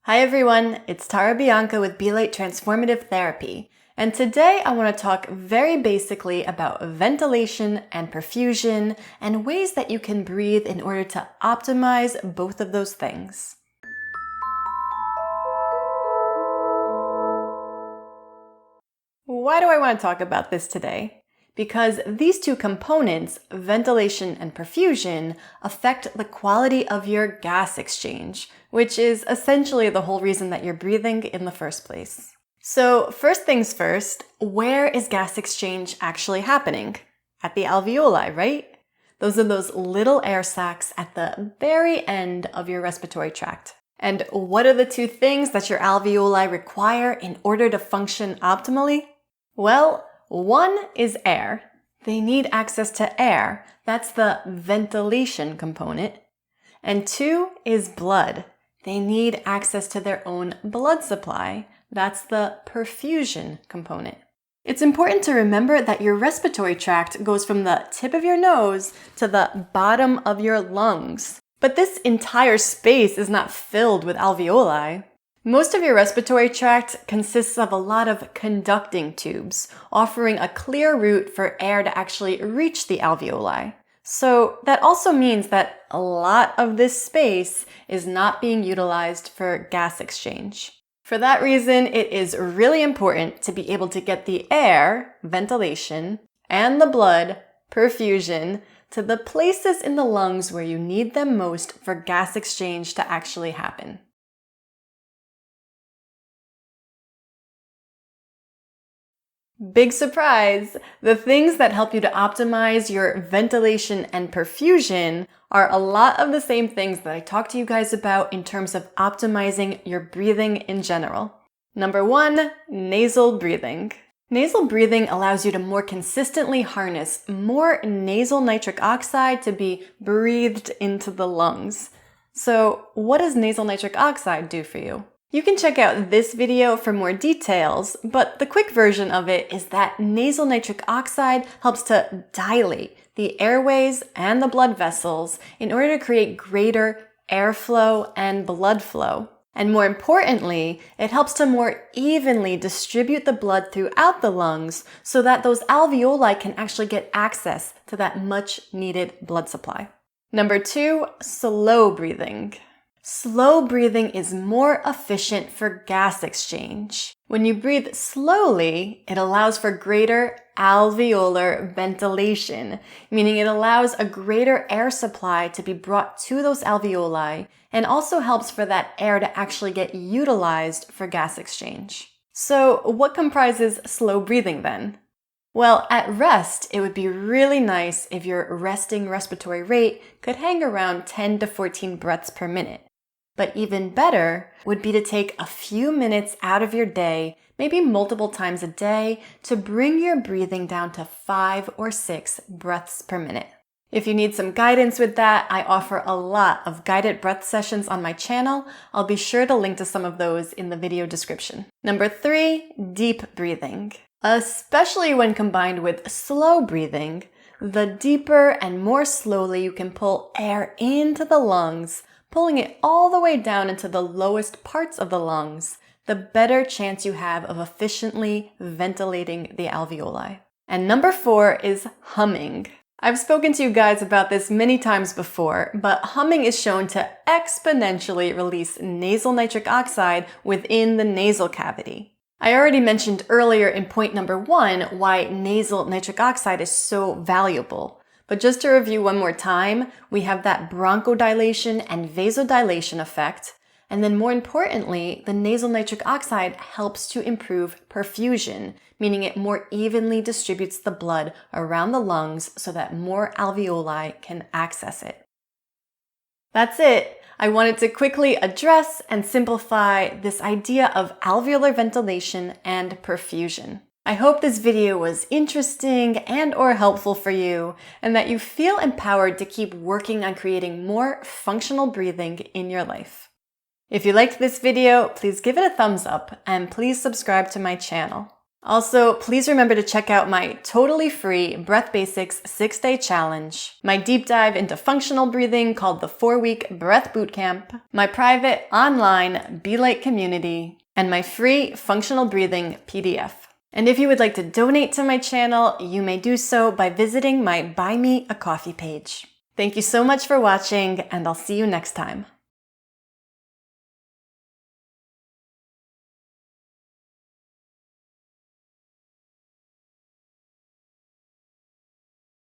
Hi everyone, it's Tara Bianca with Light Transformative Therapy, and today I want to talk very basically about ventilation and perfusion and ways that you can breathe in order to optimize both of those things. Why do I want to talk about this today? Because these two components, ventilation and perfusion, affect the quality of your gas exchange, which is essentially the whole reason that you're breathing in the first place. So first things first, where is gas exchange actually happening? At the alveoli, right? Those are those little air sacs at the very end of your respiratory tract. And what are the two things that your alveoli require in order to function optimally? Well, one is air. They need access to air. That's the ventilation component. And two is blood. They need access to their own blood supply. That's the perfusion component. It's important to remember that your respiratory tract goes from the tip of your nose to the bottom of your lungs. But this entire space is not filled with alveoli. Most of your respiratory tract consists of a lot of conducting tubes, offering a clear route for air to actually reach the alveoli. So that also means that a lot of this space is not being utilized for gas exchange. For that reason, it is really important to be able to get the air, ventilation, and the blood, perfusion, to the places in the lungs where you need them most for gas exchange to actually happen. Big surprise! The things that help you to optimize your ventilation and perfusion are a lot of the same things that I talked to you guys about in terms of optimizing your breathing in general. Number one, nasal breathing. Nasal breathing allows you to more consistently harness more nasal nitric oxide to be breathed into the lungs. So, what does nasal nitric oxide do for you? You can check out this video for more details, but the quick version of it is that nasal nitric oxide helps to dilate the airways and the blood vessels in order to create greater airflow and blood flow. And more importantly, it helps to more evenly distribute the blood throughout the lungs so that those alveoli can actually get access to that much needed blood supply. Number two, slow breathing. Slow breathing is more efficient for gas exchange. When you breathe slowly, it allows for greater alveolar ventilation, meaning it allows a greater air supply to be brought to those alveoli and also helps for that air to actually get utilized for gas exchange. So what comprises slow breathing then? Well, at rest, it would be really nice if your resting respiratory rate could hang around 10 to 14 breaths per minute. But even better would be to take a few minutes out of your day, maybe multiple times a day, to bring your breathing down to 5 or 6 breaths per minute. If you need some guidance with that, I offer a lot of guided breath sessions on my channel. I'll be sure to link to some of those in the video description. Number 3, deep breathing. Especially when combined with slow breathing, the deeper and more slowly you can pull air into the lungs, pulling it all the way down into the lowest parts of the lungs, the better chance you have of efficiently ventilating the alveoli. And number 4 is humming. I've spoken to you guys about this many times before, but humming is shown to exponentially release nasal nitric oxide within the nasal cavity. I already mentioned earlier in point number 1 why nasal nitric oxide is so valuable. But just to review one more time, we have that bronchodilation and vasodilation effect, and then more importantly, the nasal nitric oxide helps to improve perfusion, meaning it more evenly distributes the blood around the lungs so that more alveoli can access it. That's it. I wanted to quickly address and simplify this idea of alveolar ventilation and perfusion. I hope this video was interesting and or helpful for you, and that you feel empowered to keep working on creating more functional breathing in your life. If you liked this video, please give it a thumbs up and please subscribe to my channel. Also, please remember to check out my totally free Breath Basics 6-day challenge, my deep dive into functional breathing called the 4-week Breath Bootcamp, my private online Be Light community, and my free functional breathing PDF. And if you would like to donate to my channel, you may do so by visiting my Buy Me a Coffee page. Thank you so much for watching, and I'll see you next time.